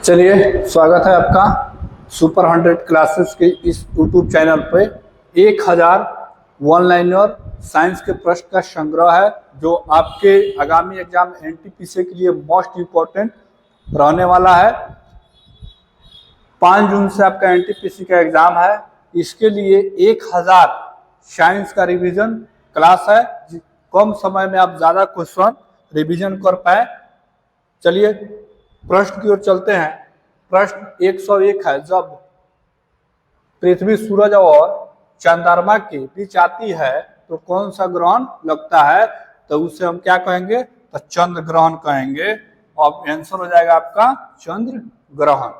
चलिए, स्वागत है आपका सुपर 100 क्लासेस के इस यूट्यूब चैनल पे। 1000 वन लाइनर साइंस के प्रश्न का संग्रह है जो आपके आगामी एग्जाम एनटीपीसी के लिए मोस्ट इम्पोर्टेंट रहने वाला है। 5 जून से आपका एनटीपीसी का एग्जाम है। इसके लिए 1000 साइंस का रिवीजन क्लास है। कम समय में आप ज़्यादा क्वेश्चन रिवीजन कर पाए। चलिए प्रश्न की ओर चलते हैं। प्रश्न 101 है, जब पृथ्वी सूरज और चंद्रमा के बीच आती है तो कौन सा ग्रहण लगता है? तो उसे हम क्या कहेंगे? तो चंद्र ग्रहण कहेंगे। और आंसर हो जाएगा आपका चंद्र ग्रहण।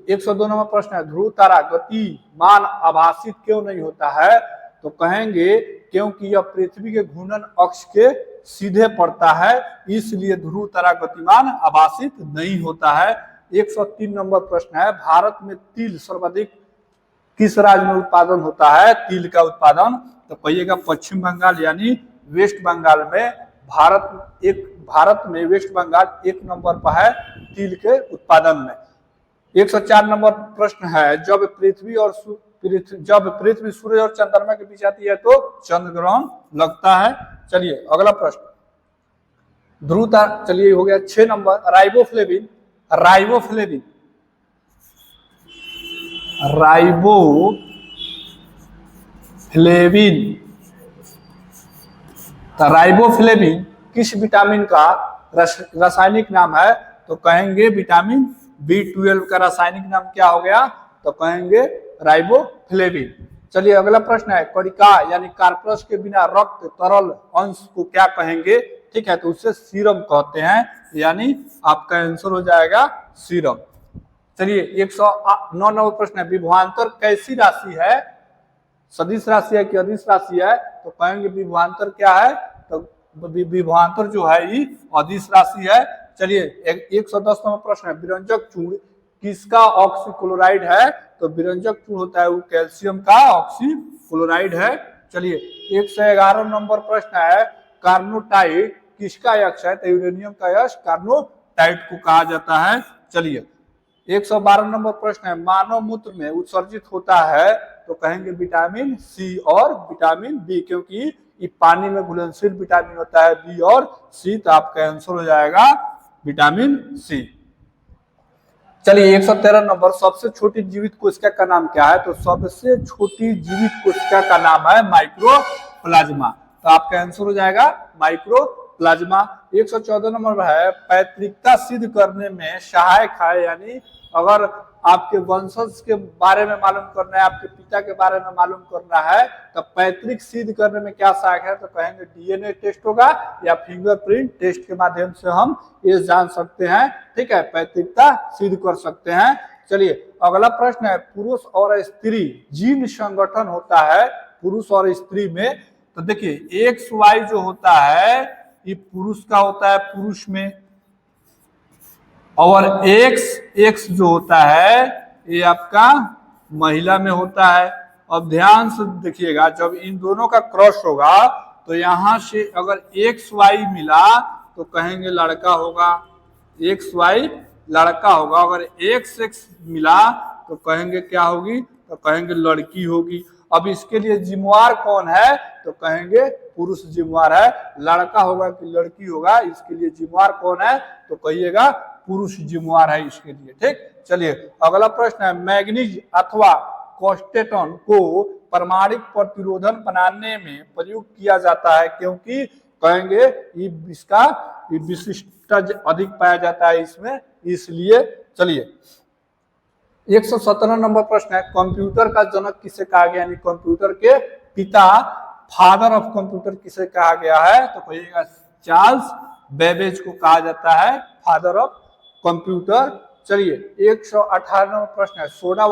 102 नंबर प्रश्न है, ध्रुव तारा गतिमान आभासित क्यों नहीं होता है? तो कहेंगे क्योंकि यह पृथ्वी के घूर्णन अक्ष के सीधे पड़ता है, इसलिए ध्रुव तारा गतिमान आभासित नहीं होता है। 103 नंबर प्रश्न है, भारत में तिल सर्वाधिक किस राज्य में उत्पादन होता है? तिल का उत्पादन तो कहिएगा पश्चिम बंगाल यानी वेस्ट बंगाल में। भारत में वेस्ट बंगाल 1 नंबर पर है तिल के उत्पादन में। 104 नंबर प्रश्न है, जब पृथ्वी सूर्य और चंद्रमा के बीच आती है तो चंद्र ग्रहण लगता है। चलिए अगला प्रश्न, ध्रुव तारा। चलिए हो गया 6 नंबर, राइबोफ्लेविन राइबोफ्लेविन किस विटामिन का रासायनिक नाम है? तो कहेंगे विटामिन B12 का रासायनिक नाम क्या हो गया? तो कहेंगे राइबोफ्लेविन। चलिए अगला प्रश्न है, कणिका यानी कार्पस के बिना रक्त तरल अंश को क्या कहेंगे? ठीक है, तो उससे सीरम कहते हैं, यानी आपका आंसर हो जाएगा सीरम। चलिए 109 नंबर प्रश्न है, विभवांतर कैसी राशि है? सदिश राशि है कि अदिश राशि है? तो कहेंगे विभवांतर क्या है? तो विभवांतर जो है ये अदिश राशि है। चलिए 110 नंबर प्रश्न है, विरंजक चूर्ण किसका ऑक्सीक्लोराइड है? तो विरंजक चूर्ण होता है वो कैल्शियम का ऑक्सीक्लोराइड है। चलिए 111 नंबर प्रश्न है, कार्नोटाइट किसका यक्ष है? तो यूरेनियम का यक्ष कार्नोटाइट को कहा जाता है। चलिए 112 नंबर प्रश्न है, मानव मूत्र में उत्सर्जित होता है तो कहेंगे विटामिन सी और विटामिन बी, क्योंकि ये पानी में घुलनशील विटामिन होता है बी और सी। तो आपका आंसर हो जाएगा विटामिन सी। चलिए 113 नंबर, सबसे छोटी जीवित कोशिका का नाम क्या है? तो सबसे छोटी जीवित कोशिका का नाम है माइक्रोप्लाज्मा। तो आपका आंसर हो जाएगा माइक्रोप्लाज्मा। 114 नंबर है, पैतृकता सिद्ध करने में सहायक है, यानी अगर आपके वंशज के बारे में मालूम करना है, आपके पिता के बारे में मालूम करना है, तो पैतृक सिद्ध करने में क्या सहायक है? तो कहेंगे डीएनए टेस्ट होगा या फिंगरप्रिंट टेस्ट के माध्यम से हम ये जान सकते हैं। ठीक है, पैतृकता सिद्ध कर सकते हैं। चलिए अगला प्रश्न है, पुरुष और स्त्री जीन संगठन होता है पुरुष और स्त्री में। तो देखिए XY जो होता है ये पुरुष का होता है पुरुष में, और X जो होता है ये आपका महिला में होता है। अब ध्यान से देखिएगा, जब इन दोनों का क्रॉस होगा तो यहां से अगर XY मिला तो कहेंगे लड़का होगा, XY लड़का होगा। अगर XX मिला तो कहेंगे क्या होगी? तो कहेंगे लड़की होगी। अब इसके लिए जिम्मेवार कौन है? तो कहेंगे पुरुष जिम्मेवार है। लड़का होगा कि लड़की होगा, इसके लिए जिम्मेवार कौन है? तो कहिएगा पुरुष जिम्मेवार है इसके लिए। ठीक, चलिए अगला प्रश्न है, मैग्नीज अथवा कोस्टेटन को परमाणु प्रतिरोधन बनाने में प्रयुक्त किया जाता है, क्योंकि कहेंगे इसका विशिष्टता अधिक पाया जाता है इसमें, इसलिए। चलिए 117 नंबर प्रश्न है, कंप्यूटर का जनक किसे कहा गया, यानी कंप्यूटर के पिता, फादर ऑफ कंप्यूटर किसे कहा गया है? तो कहिएगा चार्ल्स बेबेज को कहा जाता है फादर ऑफ कंप्यूटर। चलिए 118 नंबर प्रश्न है, सोडा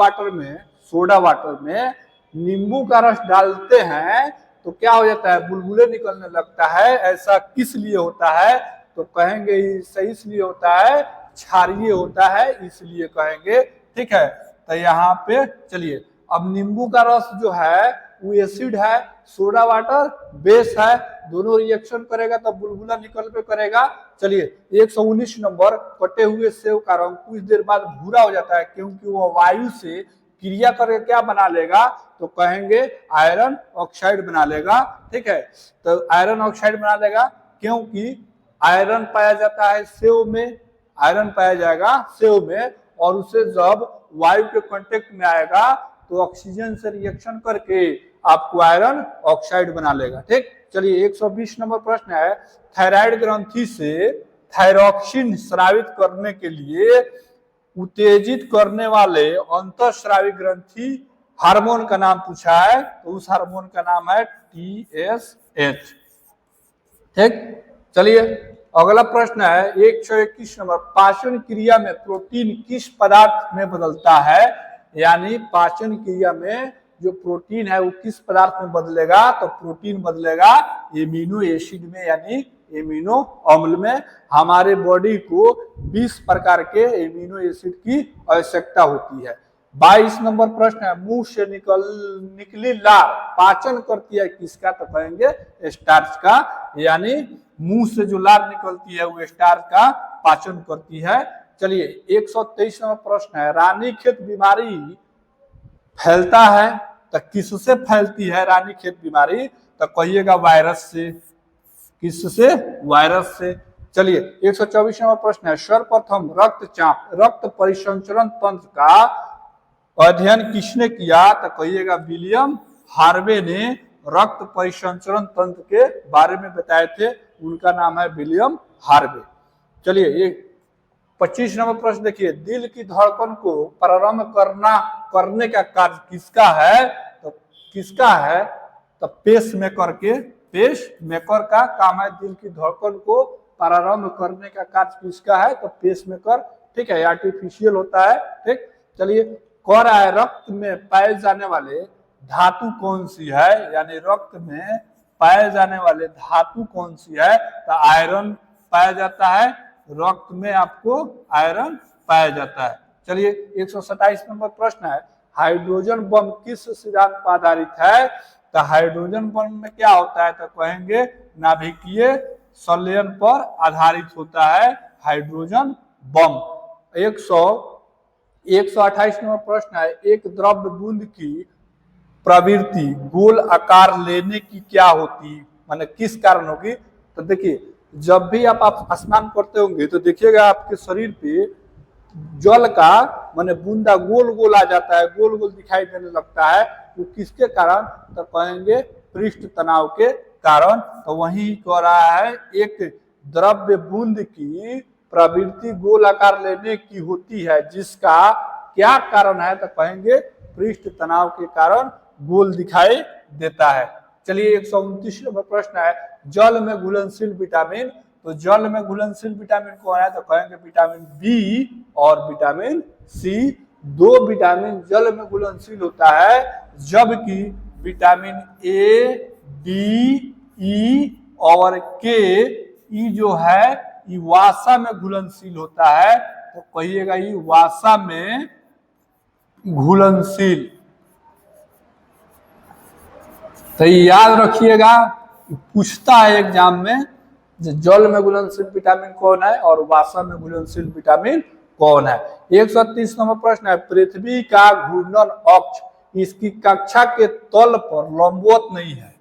वाटर में नींबू का रस डालते हैं तो क्या हो जाता है? बुलबुले निकलने लगता है, ऐसा किस लिए होता है? तो कहेंगे सही इसलिए होता है, क्षारीय होता है इसलिए कहेंगे। ठीक है, तो यहाँ पे चलिए अब नींबू का रस जो है वो एसिड है, सोडा वाटर बेस है, दोनों रिएक्शन करेगा तब बुलबुला निकल पे करेगा। चलिए 119 नंबर, कटे हुए सेव का रंग कुछ देर बाद भूरा हो जाता है क्योंकि वो वायु से क्रिया करके क्या बना लेगा, तो कहेंगे आयरन ऑक्साइड बना लेगा। ठीक है, तो आयरन ऑक्साइड बना लेगा क्योंकि आयरन पाया जाता है सेव में, आयरन पाया जाएगा सेव में, और उसे जब वायु के कांटेक्ट में आएगा तो ऑक्सीजन से रिएक्शन करके आपको आयरन ऑक्साइड बना लेगा। ठीक, चलिए 120 नंबर प्रश्न है, थायराइड ग्रंथि से थायरॉक्सिन स्रावित करने के लिए उत्तेजित करने वाले अंतःस्रावी ग्रंथि हार्मोन का नाम पूछा है, तो उस हार्मोन का नाम है TSH। ठीक, चलिए अगला प्रश्न है 121 नंबर, पाचन क्रिया में प्रोटीन किस पदार्थ में बदलता है, यानी पाचन क्रिया में जो प्रोटीन है वो किस पदार्थ में बदलेगा, तो प्रोटीन बदलेगा एमिनो एसिड में, यानी एमिनो अम्ल में। हमारे बॉडी को 20 प्रकार के एमिनो एसिड की आवश्यकता होती है। 22 नंबर प्रश्न है, मुंह से निकली लार पाचन करती है किसका, तो कहेंगे स्टार्च का, यानी मुंह से जो लार निकलती है वो स्टार्च का पाचन करती है। चलिए 123 नंबर प्रश्न है, रानीखेत बीमारी फैलता है तो किससे फैलती है रानीखेत बीमारी, तो कहिएगा वायरस से, किससे, वायरस से। चलिए 124 नंबर प्रश्न है, सर्वप्रथम रक्तचाप रक्त परिसंचरण तंत्र का अध्ययन किसने किया, तो कहिएगा विलियम हार्वे ने रक्त परिसंचरण तंत्र के बारे में बताए थे, उनका नाम है विलियम हार्वे। चलिए ये 25 नंबर प्रश्न देखिए, दिल की धड़कन को प्रारंभ करने का कार्य किसका है, तो किसका है, तो पेस मेकर का काम है, दिल की धड़कन को प्रारंभ करने का कार्य किसका है, तो पेस मेकर। ठीक है, आर्टिफिशियल होता है। ठीक, चलिए कह रहा है रक्त में पाए जाने वाले धातु कौन सी है, यानी रक्त में पाए जाने वाले धातु कौन सी है, तो आयरन पाया जाता है, रक्त में आपको आयरन पाया जाता है। चलिए 127 नंबर प्रश्न है, हाइड्रोजन बम किस सिद्धांत पर आधारित है, तो हाइड्रोजन बम में क्या होता है, तो कहेंगे नाभिकीय संलयन पर आधारित होता है हाइड्रोजन बम। 128 नंबर प्रश्न है, एक द्रव्य बूंद की प्रवृत्ति गोल आकार लेने की क्या होती, माने किस कारण होगी, तो देखिए जब भी आप स्नान करते होंगे तो देखिएगा आपके शरीर पे जल का माने बूंदा गोल गोल आ जाता है, गोल गोल दिखाई देने लगता है, वो किसके कारण, तो कहेंगे पृष्ठ तनाव के कारण। तो वही कह रहा है एक द्रव्य बूंद की प्रवृत्ति गोल आकार लेने की होती है, जिसका क्या कारण है, तो कहेंगे पृष्ठ तनाव के कारण गोल दिखाई देता है। चलिए 129 नंबर प्रश्न है, जल में घुलनशील विटामिन, तो जल में घुलनशील विटामिन कौन है, तो कहेंगे विटामिन बी और विटामिन सी। दो विटामिन जल में घुलनशील होता है, जबकि विटामिन ए, डी, ई और के, ई जो है ये वासा में घुलनशील होता है, तो कहिएगा ये वासा में घुलनशील। तो याद रखिएगा, पूछता है एग्जाम में जल में घुलनशील विटामिन कौन है और वासा में घुलनशील विटामिन कौन है। 130 नंबर प्रश्न है, पृथ्वी का घूर्णन अक्ष इसकी कक्षा के तल पर लंबवत नहीं है।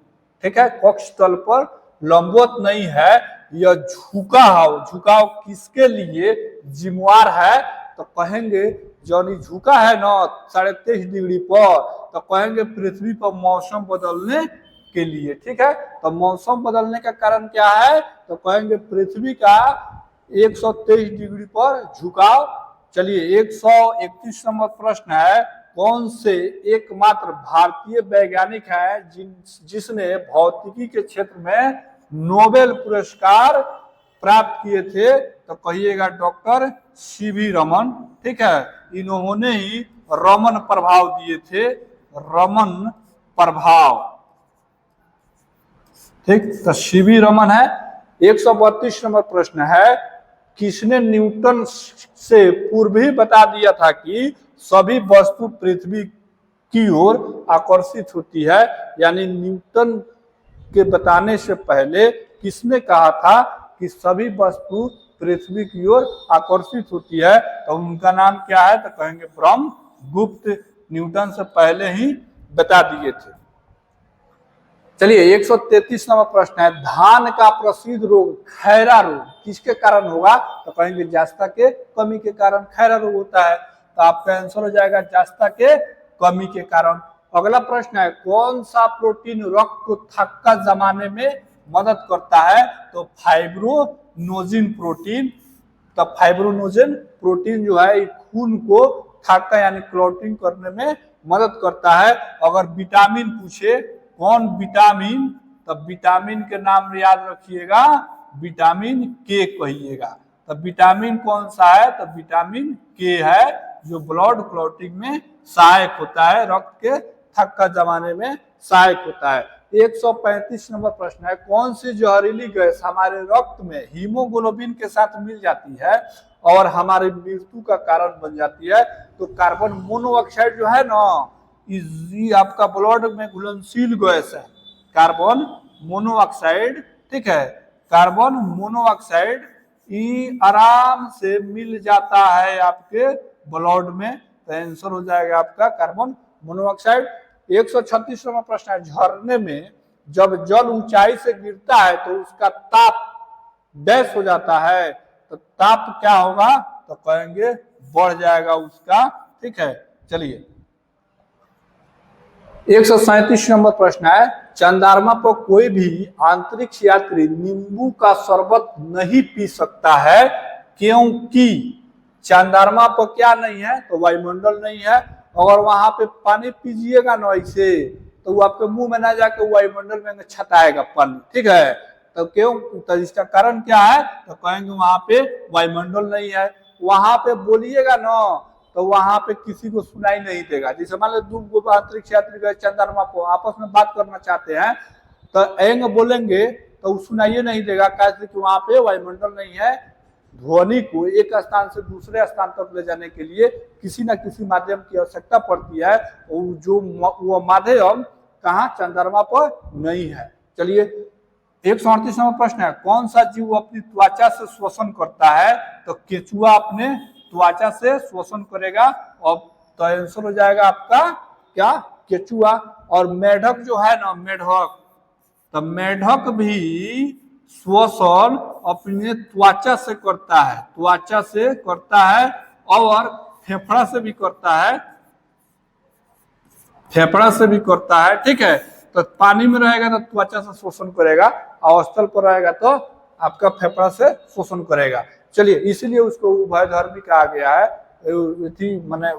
ठीक है, कक्ष तल पर लंबवत नहीं है, यह झुकाव किसके लिए जिम्मेवार है, तो कहेंगे जो झुका है ना 23.5 डिग्री पर, तो कहेंगे पृथ्वी पर मौसम बदलने के लिए। ठीक है, तो मौसम बदलने का कारण क्या है, तो कहेंगे पृथ्वी का 123 डिग्री पर झुकाव। चलिए 131 नंबर प्रश्न है, कौन से एकमात्र भारतीय वैज्ञानिक है जिसने भौतिकी के क्षेत्र में नोबेल पुरस्कार प्राप्त किए थे, तो कहिएगा डॉक्टर सीवी रमन। ठीक है, इन्होंने ही रमन प्रभाव दिए थे, रमन प्रभाव। ठीक, तो सीवी रमन है। 132 नंबर प्रश्न है, किसने न्यूटन से पूर्व ही बता दिया था कि सभी वस्तु पृथ्वी की ओर आकर्षित होती है। यानी न्यूटन के बताने से पहले किसने कहा था कि सभी वस्तु पृथ्वी की ओर आकर्षित होती है, तो उनका नाम क्या है, तो कहेंगे ब्रह्मगुप्त। न्यूटन से पहले ही बता दिए थे। चलिए 133 नंबर प्रश्न है, धान का प्रसिद्ध रोग खैरा रोग किसके कारण होगा, तो कहेंगे जास्ता के कमी के कारण खैरा रोग होता है। तो आपका आंसर हो जाएगा जास्ता के कमी के कारण। अगला प्रश्न है, कौन सा प्रोटीन रक्त को थक्का जमाने में मदद करता है, तो फाइब्रोनोजिन प्रोटीन। तो फाइब्रोनोजिन प्रोटीन जो है खून को थक्का यानी क्लॉटिंग करने में मदद करता है। अगर विटामिन पूछे कौन विटामिन, तब विटामिन के नाम याद रखिएगा, विटामिन के कहिएगा। तो विटामिन कौन सा है, तो विटामिन के है, जो ब्लड क्लॉटिंग में सहायक होता है, रक्त के थक्का जमाने में सहायक होता है। 135 नंबर प्रश्न है, कौन सी जहरीली गैस हमारे रक्त में हीमोग्लोबिन के साथ मिल जाती है और हमारी मृत्यु का कारण बन जाती है, तो कार्बन मोनोऑक्साइड जो है ना, आपका ब्लड में घुलनशील गैस है कार्बन मोनोऑक्साइड। ठीक है, कार्बन मोनोऑक्साइड आराम से मिल जाता है आपके ब्लड में, तो आंसर हो जाएगा आपका कार्बन मोनोऑक्साइड। 136 नंबर प्रश्न है, झरने में जब जल ऊंचाई से गिरता है तो उसका ताप डैश हो जाता है, तो ताप क्या होगा, तो कहेंगे बढ़ जाएगा उसका। ठीक है, चलिए 137 नंबर प्रश्न है, चंद्रमा पर कोई भी अंतरिक्ष यात्री नींबू का शरबत नहीं पी सकता है, क्योंकि चंद्रमा पर क्या नहीं है, तो वायुमंडल नहीं है। अगर वहां पे पानी पीजिएगा ना ऐसे, तो वो आपके मुंह में ना जाके वायुमंडल में छटाएगा पानी। ठीक है, तो क्यों, तो इसका कारण क्या है, तो कहेंगे वहां पे वायुमंडल नहीं है। वहां पे बोलिएगा ना, तो वहां पे किसी को सुनाई नहीं देगा। जैसे मान लो दो अंतरिक्ष यात्री गए चंद्रमा को, आपस में बात करना चाहते हैं, तो एंग बोलेंगे तो सुनाइए नहीं देगा, कैसे कि वहां पे वायुमंडल नहीं है। ध्वनि को एक स्थान से दूसरे स्थान तक ले जाने के लिए किसी न किसी माध्यम की आवश्यकता पड़ती है, जो वो माध्यम कहाँ, चंद्रमा पर नहीं है। चलिए 138 नंबर प्रश्न है, कौन सा जीव अपनी त्वचा से श्वसन करता है, तो केचुआ अपने त्वचा से श्वसन करेगा, और तो आंसर हो जाएगा आपका क्या, केचुआ। और मेढक जो है ना, मेढक, तो मेढक भी श्वसन अपने त्वचा से करता है, त्वचा से करता है, और फेफड़ा से भी करता है, फेफड़ा से भी करता है। ठीक है, तो पानी में रहेगा तो त्वचा से शोषण करेगा, और स्थल पर रहेगा तो आपका फेफड़ा से शोषण करेगा। चलिए, इसलिए उसको उभयधर्मी कहा गया है, माने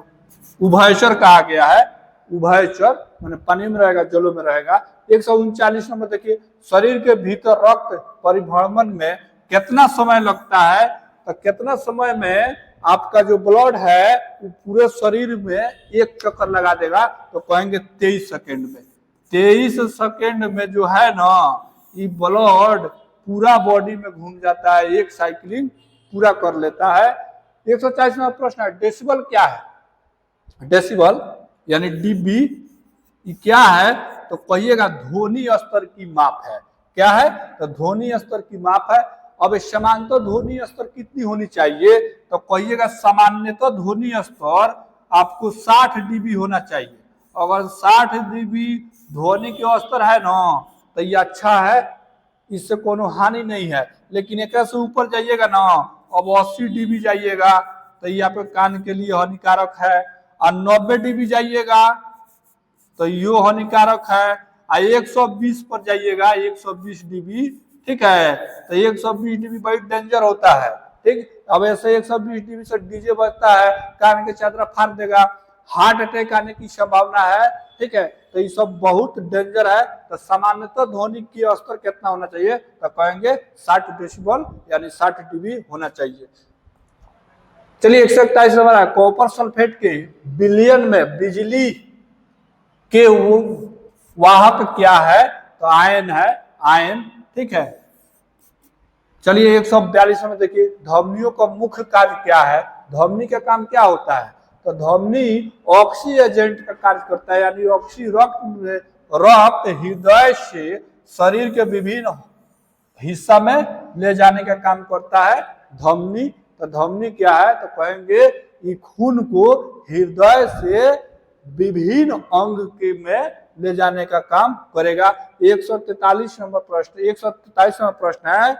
उभयचर कहा गया है। उभयचर माने पानी में रहेगा, जलों में रहेगा। 139 नंबर देखिए, शरीर के भीतर रक्त परिभ्रमण में कितना समय लगता है, तो कितना समय में आपका जो ब्लड है वो पूरे शरीर में एक चक्कर लगा देगा, तो कहेंगे 23 सेकेंड में। 23 सेकेंड में जो है ना, ये ब्लड पूरा बॉडी में घूम जाता है, एक साइकिलिंग पूरा कर लेता है। 140 नंबर प्रश्न है, डेसिबल क्या है, डेसिबल यानी डीबी क्या है, तो कहिएगा ध्वनि स्तर की माप है। क्या है, तो ध्वनि स्तर की माप है। अब समांतर ध्वनि स्तर कितनी होनी चाहिए, तो कहिएगा सामान्यतः ध्वनि स्तर आपको 60 डीबी होना चाहिए। अगर 60 डीबी ध्वनि के स्तर है ना, तो ये अच्छा है, इससे कोनो हानि नहीं है। लेकिन एक से ऊपर जाइएगा ना, अब 80 डीबी जाइएगा तो ये आपके कान के लिए हानिकारक है, और 90 डीबी जाइएगा तो यो हानिकारक है, और 120 पर जाइएगा, 120 डीबी। ठीक है, तो 120 डीबी बहुत डेंजर होता है। ठीक, अब ऐसे 120 डीबी से डीजे बजता है, कान के चादरा फाड़ देगा, हार्ट अटैक आने की संभावना है। ठीक है, तो ये सब बहुत डेंजर है। तो सामान्यतः ध्वनि की स्तर कितना होना चाहिए, तो कहेंगे 60 डेसिबल यानी 60 डीबी होना चाहिए। चलिए 141 नंबर है, कॉपर सल्फेट के विलयन में बिजली के वो वाहक क्या है, तो आयन है, आयन। ठीक है, चलिए 142 में देखिए, ध्वनियों का मुख्य कार्य क्या है, ध्वनि का काम क्या होता है, तो धमनी ऑक्सी एजेंट का कार्य करता है, यानी ऑक्सी रक्त हृदय से शरीर के विभिन्न हिस्सा में ले जाने का काम करता है धमनी। तो धमनी क्या है, तो कहेंगे कि खून को हृदय से विभिन्न अंग के में ले जाने का काम करेगा। 143 नंबर प्रश्न है,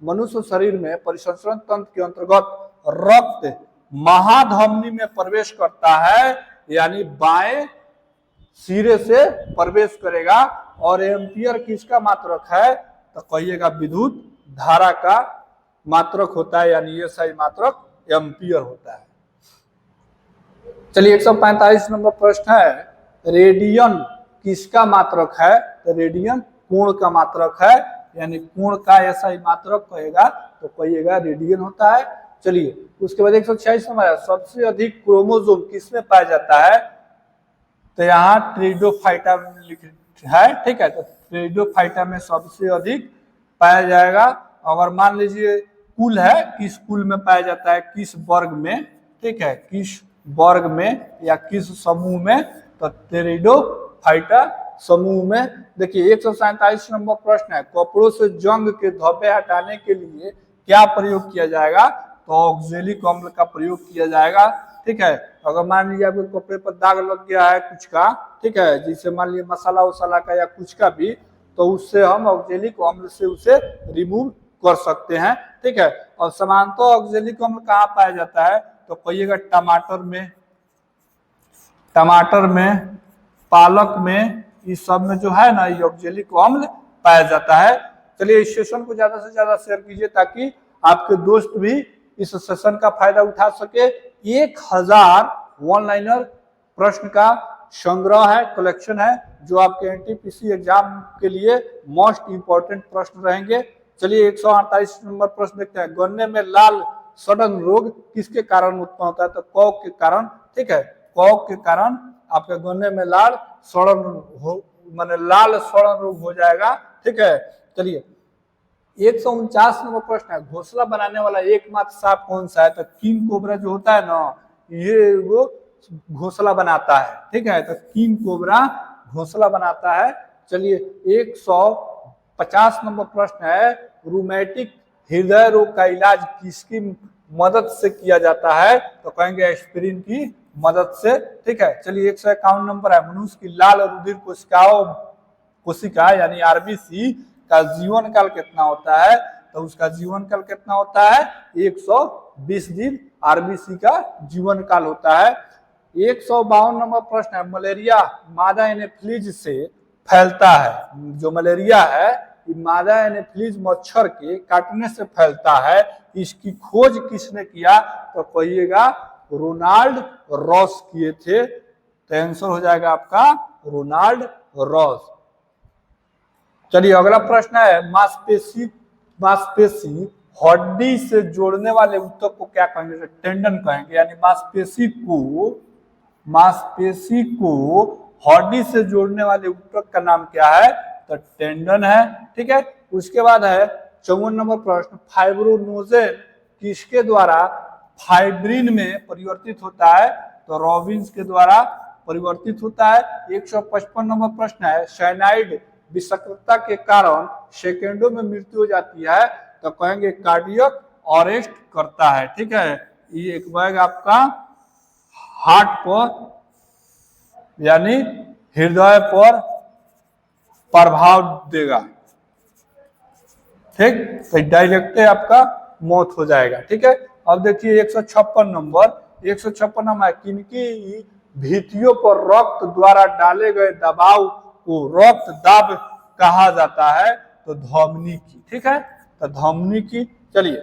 मनुष्य शरीर में परिसंचरण तंत्र के अंतर्गत रक्त महाधमनी में प्रवेश करता है, यानी बाएं सिरे से प्रवेश करेगा, और एम्पियर किसका मात्रक है, तो कहिएगा विद्युत धारा का मात्रक होता है, यानी ये सही मात्रक एम्पियर होता है। चलिए 145 नंबर प्रश्न है, रेडियन किसका मात्रक है, तो रेडियन कोण का मात्रक है, यानी कोण का ऐसा ही मात्रक कहेगा तो कहिएगा रेडियन होता है। चलिए उसके बाद 146 नंबर है, सबसे अधिक क्रोमोसोम किसमें पाया जाता है, तो यहाँ टेरिडोफाइटा है, ठीक है, तो टेरिडोफाइटा में सबसे अधिक पाया जाएगा। अगर मान लीजिए कुल है, किस कुल में पाया जाता है, किस वर्ग में, ठीक है, किस वर्ग में या किस समूह में, तो टेरिडोफाइटा समूह में। देखिए 147 नंबर प्रश्न है, कपड़ों से जंग के धब्बे हटाने के लिए क्या प्रयोग किया जाएगा, तो ऑक्जेलिक अम्ल का प्रयोग किया जाएगा, ठीक है। अगर मान लीजिए आपके कपड़े पर दाग लग गया है कुछ का, ठीक है, जिससे मान लीजिए मसाला वसाला का या कुछ का भी, तो उससे हम ऑक्जेलिक अम्ल से उसे रिमूव कर सकते हैं, ठीक है। और समानतः ऑक्जेलिक अम्ल कहाँ पाया जाता है, तो कहिएगा टमाटर में, पालक में, इस सब में जो है ना ये ऑक्जेलिक अम्ल पाया जाता है। चलिए इस सेशन को ज्यादा से ज्यादा शेयर कीजिए ताकि आपके दोस्त भी इस सेशन का फायदा उठा सके। 1000 वन लाइनर प्रश्न का संग्रह है, कलेक्शन है, जो आपके एनटीपीसी एग्जाम के लिए मोस्ट इंपोर्टेंट प्रश्न रहेंगे। चलिए 148 नंबर प्रश्न देखते हैं, गन्ने में लाल सड़न रोग किसके कारण उत्पन्न होता है, तो कॉक के कारण, ठीक है, कॉक के कारण आपके गन्ने में लाल सड़न रोग हो जाएगा, ठीक है। चलिए 149 नंबर प्रश्न है, घोंसला बनाने वाला एकमात्र सांप कौन सा है, तो किंग कोबरा जो होता है ना, ये वो घोंसला बनाता है, ठीक है, तो किंग कोबरा घोंसला बनाता है। चलिए 150 नंबर प्रश्न है, रूमेटिक हृदय रोग का इलाज किसकी मदद से किया जाता है, तो कहेंगे एस्पिरिन की मदद से, ठीक है। चलिए 151 नंबर है, मनुष्य की लाल रुधिर कोशिका यानी आरबीसी का जीवन काल कितना होता है, तो उसका जीवन काल कितना होता है, 120 दिन आरबीसी का जीवन काल होता है। 152 नंबर प्रश्न है, मलेरिया मादा एनोफिलीज से फैलता है, जो मलेरिया है मादा एनोफिलीज मच्छर के काटने से फैलता है, इसकी खोज किसने किया, तो कहिएगा रोनाल्ड रॉस किए थे, तो आंसर हो जाएगा आपका रोनाल्ड रॉस। चलिए अगला प्रश्न है, मांसपेशी हड्डी से जोड़ने वाले ऊतक को क्या कहेंगे, टेंडन कहेंगे, यानी मांसपेशी को हड्डी से जोड़ने वाले ऊतक का नाम क्या है, तो टेंडन है, ठीक है। उसके बाद है 54 नंबर प्रश्न, फाइब्रोनोजेन किसके द्वारा फाइब्रिन में परिवर्तित होता है, तो रॉबिन्स के द्वारा परिवर्तित होता है। 155 नंबर प्रश्न है, साइनाइड विषाक्तता के कारण सेकेंडों में मृत्यु हो जाती है, तो कहेंगे कार्डियक अरेस्ट करता है, ठीक है। ये एक बैग आपका हार्ट पर यानी हृदय पर प्रभाव देगा, ठीक, तो डायरेक्ट आपका मौत हो जाएगा, ठीक है। अब देखिए 156 नंबर, किनकी भित्तियों पर रक्त द्वारा डाले गए दबाव को रक्त दाब कहा जाता है, तो धमनी की, ठीक है, तो धमनी की। चलिए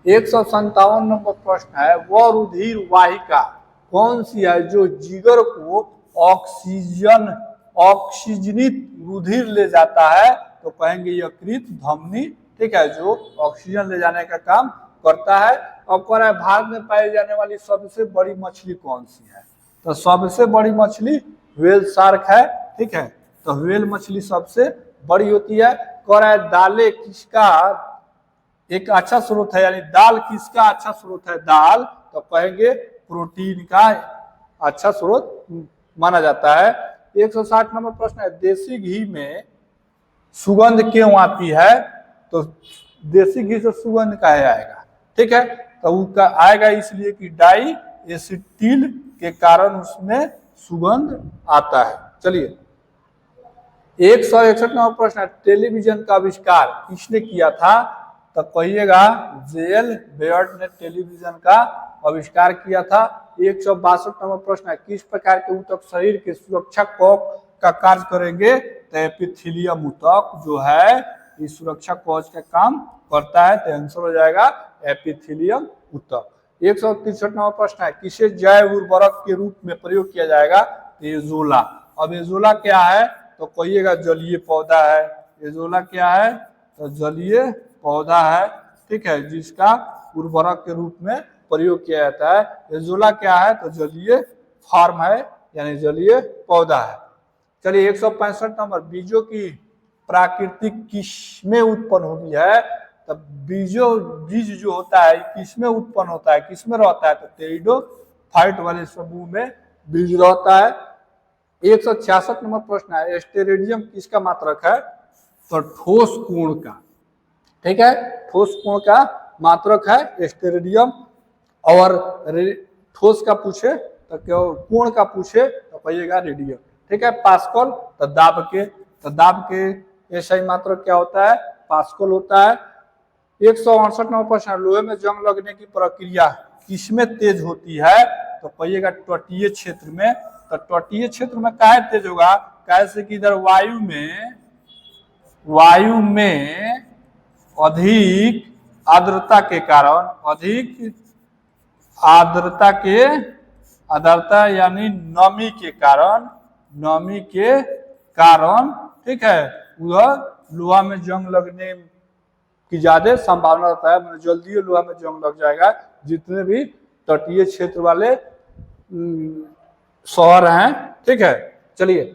157 नंबर प्रश्न है, वह रुधिर वाहिका कौन सी है जो जिगर को ऑक्सीजनित रुधिर ले जाता है, तो कहेंगे यकृत धमनी, ठीक है, जो ऑक्सीजन ले जाने का काम करता है। अब कह रहा है भारत में पाई जाने वाली सबसे बड़ी मछली कौन सी है, तो सबसे बड़ी मछली व्हेल शार्क है, ठीक है, तो व्हेल मछली सबसे बड़ी होती है। कह रहा है दालें किसका एक अच्छा स्रोत है, यानी दाल किसका अच्छा स्रोत है, दाल, तो कहेंगे प्रोटीन का अच्छा स्रोत माना जाता है। 160 नंबर प्रश्न है, देसी घी में सुगंध क्यों आती है? तो देसी घी से सुगंध काहे आएगा? ठीक है, तो उसका आएगा इसलिए कि डाई एसिटिल के कारण उसमें सुगंध आता है। चलिए 161 नंबर प्रश्न है, टेलीविजन का आविष्कार किसने किया था? तो कहिएगा जेएल बेयर्ड ने टेलीविजन का आविष्कार किया था। 162 नंबर प्रश्न है, किस प्रकार के ऊतक शरीर के सुरक्षा कवच का कार्य करेंगे? तो एपिथेलियम ऊतक जो है इस सुरक्षा कवच का काम करता है। तो आंसर हो जाएगा एपिथेलियम ऊतक। 163 नंबर प्रश्न है, किसे जैव उर्वरक के रूप में प्रयोग किया जाएगा? तो एजोला। अब एजोला क्या है? तो कहिएगा जलीय पौधा है। एजोला क्या है? तो जलीय पौधा है, ठीक है, जिसका उर्वरक के रूप में प्रयोग किया जाता है। एजोला क्या है? तो जलीय फॉर्म है, यानी जलीय पौधा है। चलिए 165 नंबर, बीजों की प्राकृतिक किस्में उत्पन्न होती है? तब बीज जो होता है किसमें उत्पन्न होता है, किसमें रहता है? तो टेरिडोफाइट वाले समूह में बीज रहता है। 166 नंबर प्रश्न है, एस्टेरिडियम किसका मात्रक है? तो ठोस कोण का, ठीक है, ठोस कोण का मात्रक है एस्टेरिडियम। और ठोस का पूछे तो क्या, कोण का पूछे तो कहिएगा रेडियम, ठीक है। पास्कल तो दाब के सही मात्रक क्या होता है? पास्कल होता है। 168 नंबर प्रश्न, लोहे में जंग लगने की प्रक्रिया किसमें तेज होती है? तो कहिएगा तटीय क्षेत्र में। तो तटीय क्षेत्र में काहे तेज होगा? कैसे कि इधर वायु में अधिक आर्द्रता के कारण, अधिक आर्द्रता यानी नमी के कारण, ठीक है, उधर लोहा में जंग लगने की ज्यादा संभावना रहता है। मतलब जल्दी लोहा में जंग लग जाएगा जितने भी तटीय क्षेत्र वाले शहर हैं, ठीक है। चलिए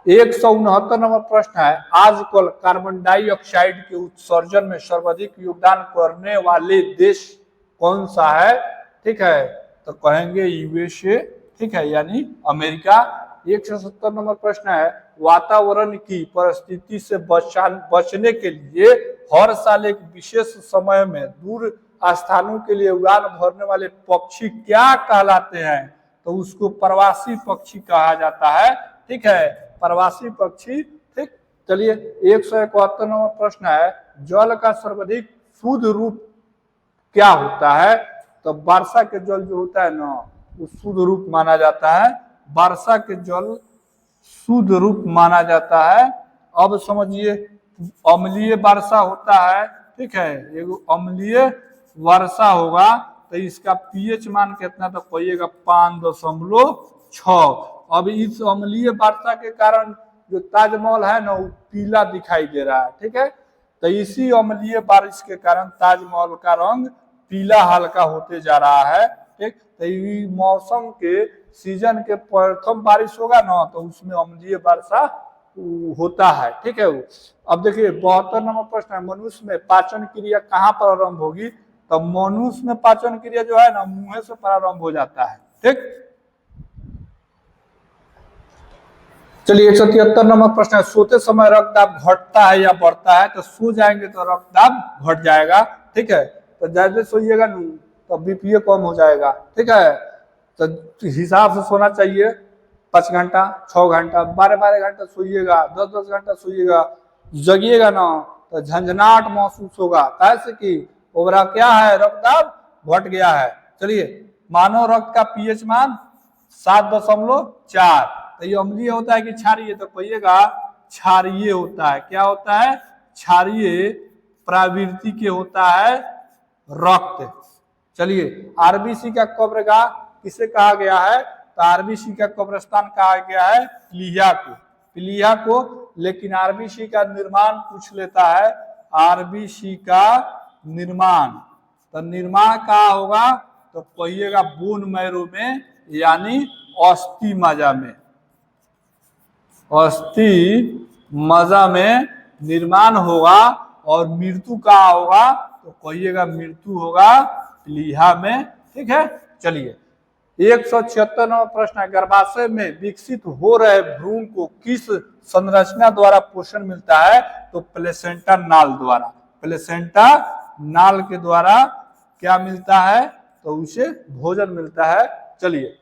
169 नंबर प्रश्न है, आजकल कार्बन डाइऑक्साइड के उत्सर्जन में सर्वाधिक योगदान करने वाले देश कौन सा है? ठीक है, तो कहेंगे यूएसए, ठीक है, यानी अमेरिका। 170 नंबर प्रश्न है, वातावरण की परिस्थिति से बचने के लिए हर साल एक विशेष समय में दूर स्थानों के लिए उड़ान भरने वाले पक्षी क्या कहलाते हैं? तो उसको प्रवासी पक्षी कहा जाता है, ठीक है, प्रवासी पक्षी, ठीक। चलिए 171 नंबर प्रश्न है, जल का सर्वाधिक शुद्ध रूप क्या होता है? तो वर्षा के जल जो होता है ना, वो शुद्ध रूप माना जाता है। वर्षा के जल शुद्ध रूप माना जाता है। अब समझिए अम्लीय वर्षा होता है, ठीक है, एगो अम्लीय वर्षा होगा तो इसका पीएच मान कितना? तो कहिएगा 5.6। अब इस अम्लीय वर्षा के कारण जो ताजमहल है ना वो पीला दिखाई दे रहा है, ठीक है। तो इसी अम्लीय बारिश के कारण ताजमहल का रंग पीला हल्का होते जा रहा है, ठीक। तो मौसम के सीजन के प्रथम बारिश होगा ना तो उसमें अम्लीय वर्षा होता है, ठीक है। अब देखिए 72 नंबर प्रश्न है, मनुष्य में पाचन क्रिया कहाँ प्रारंभ होगी? तो मनुष्य में पाचन क्रिया जो है ना मुंह से प्रारंभ हो जाता है, ठीक। चलिए 173 नंबर प्रश्न है, सोते समय रक्तदाब घटता है या बढ़ता है? तो सो जाएंगे तो रक्तदाब घट जाएगा, ठीक है। तो ज्यादा सोइएगा तो बीपीए कम हो जाएगा, ठीक है। तो हिसाब से सोना चाहिए, 5 घंटा, 6 घंटा, 12 घंटा सोइएगा, 10 घंटा सोइएगा। जगिएगा ना तो झंझनाहट महसूस होगा, कैसे कि ओवरा क्या है, रक्तदाब घट गया है। चलिए मानव रक्त का पीएच मान 7.4। तो ये अम्लीय होता है कि क्षारीय? तो कहिएगा क्षारीय होता है। क्या होता है? क्षारीय प्रवृत्ति के होता है रक्त। चलिए आरबीसी का कब्रगाह किसे कहा गया है? तो आरबीसी का कब्रिस्तान कहा गया है प्लीहा को। लेकिन आरबीसी का निर्माण पूछ लेता है, आरबीसी का निर्माण, तो निर्माण कहाँ होगा? तो कहिएगा बोन मैरो में, यानी अस्थि मज्जा में निर्माण होगा। और मृत्यु कहाँ होगा? तो कहिएगा मृत्यु होगा प्लीहा में, ठीक है। चलिए 176 नंबर प्रश्न है, गर्भाशय में विकसित हो रहे भ्रूण को किस संरचना द्वारा पोषण मिलता है? तो प्लेसेंटा नाल द्वारा। प्लेसेंटा नाल के द्वारा क्या मिलता है? तो उसे भोजन मिलता है। चलिए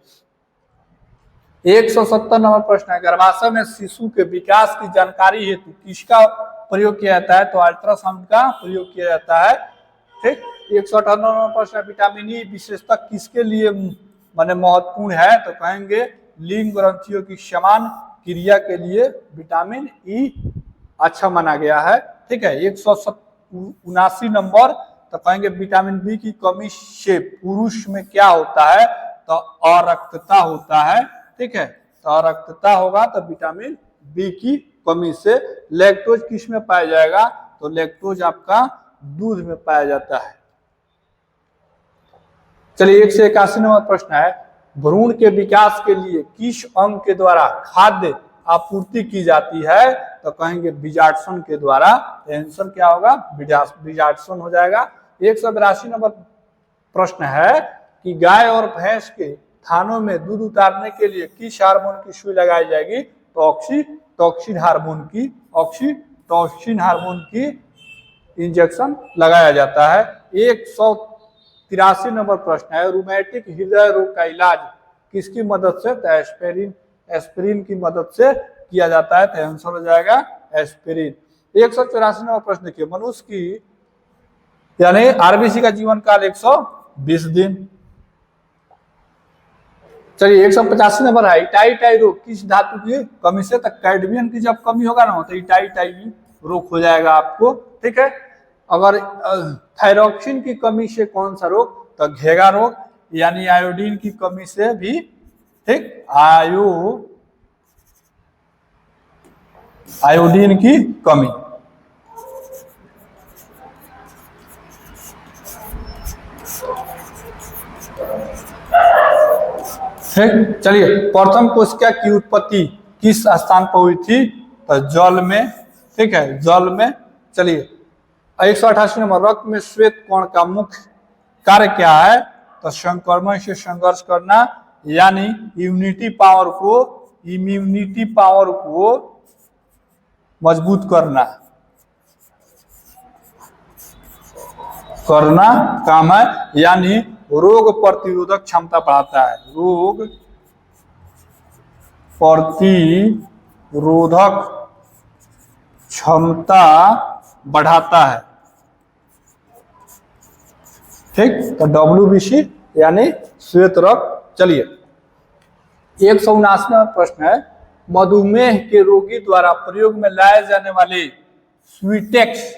170 नंबर प्रश्न है, गर्भाशय में शिशु के विकास की जानकारी हेतु किसका प्रयोग किया जाता है? तो अल्ट्रासाउंड का प्रयोग किया जाता है। ठीक। 158 नंबर प्रश्न है, विटामिन ई विशेषता किसके लिए माने महत्वपूर्ण है? तो कहेंगे लिंग ग्रंथियों की समान क्रिया के लिए विटामिन ई अच्छा माना गया है। ठीक है। 179 नंबर, तो कहेंगे विटामिन बी की कमी से पुरुष में क्या होता है? तो अरक्तता होता है। ठीक है। तो अरक्तता होगा तो विटामिन बी की कमी से। लैक्टोज किस में पाया जाएगा? तो लैक्टोज आपका दूध में पाया जाता है। चलिए 181 नंबर प्रश्न है, भ्रूण के विकास के लिए किस अंग के द्वारा खाद्य आपूर्ति की जाती है? तो कहेंगे बीजाक्षण के द्वारा। आंसर क्या होगा? बीजाक्षण हो जाएगा। 182 नंबर प्रश्न है कि गाय और भैंस के थानों में दूध उतारने के लिए किस हार्मोन की सुई लगाई जाएगी? तो ऑक्सीटोसिन हार्मोन की इंजेक्शन लगाया जाता है। 183 नंबर प्रश्न है, रूमेटिक हृदय रोग का इलाज किसकी मदद से? तो एस्पिरिन की मदद से किया जाता है। तो आंसर हो जाएगा एस्पिरिन। 184 नंबर प्रश्न देखिए, मनुष्य की यानी आरबीसी का जीवन काल 120 दिन। चलिए 185 नंबर है, इटाई रोग किस धातु की कमी से? तो कैडमियम की जब कमी होगा ना तो इटाई रोग हो जाएगा आपको। ठीक है। अगर थायरॉक्सिन की कमी से कौन सा रोग? तो घेगा रोग, यानी आयोडीन की कमी से भी। ठीक। आयोडीन की कमी। ठीक। चलिए प्रथम कोशिका की उत्पत्ति किस स्थान पर हुई थी? तो जल में। ठीक है, जल में। चलिए 188 नंबर, रक्त में श्वेत कण का मुख्य कार्य क्या है? तो संक्रमण से संघर्ष करना, यानी इम्यूनिटी पावर को मजबूत करना काम है, यानी रोग प्रतिरोधक क्षमता बढ़ाता है। रोग प्रतिरोधक क्षमता बढ़ाता है। ठीक। तो WBC यानी श्वेत रक्त। चलिए 179 प्रश्न है, मधुमेह के रोगी द्वारा प्रयोग में लाए जाने वाले स्वीटेक्स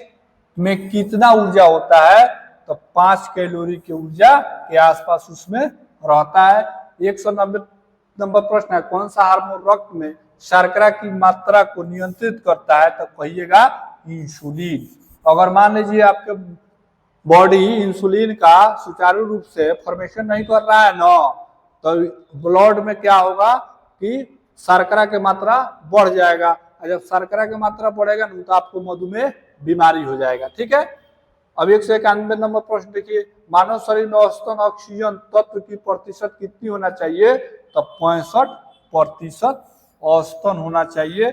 में कितना ऊर्जा होता है? तो 5 कैलोरी की ऊर्जा के आसपास उसमें रहता है। 190 नंबर प्रश्न है, कौन सा हार्मोन रक्त में शर्करा की मात्रा को नियंत्रित करता है? तो कहिएगा इंसुलिन। अगर मान लीजिए आपके बॉडी इंसुलिन का सुचारू रूप से फॉर्मेशन नहीं कर रहा है ना, तो ब्लड में क्या होगा कि शर्करा की मात्रा बढ़ जाएगा। और जब शर्करा की मात्रा बढ़ेगा ना तो आपको मधुमेह बीमारी हो जाएगा। ठीक है। अब 191 नंबर प्रश्न देखिए, मानव शरीर में औसतन ऑक्सीजन तत्व की प्रतिशत कितनी होना चाहिए? तो 65% औसतन होना चाहिए।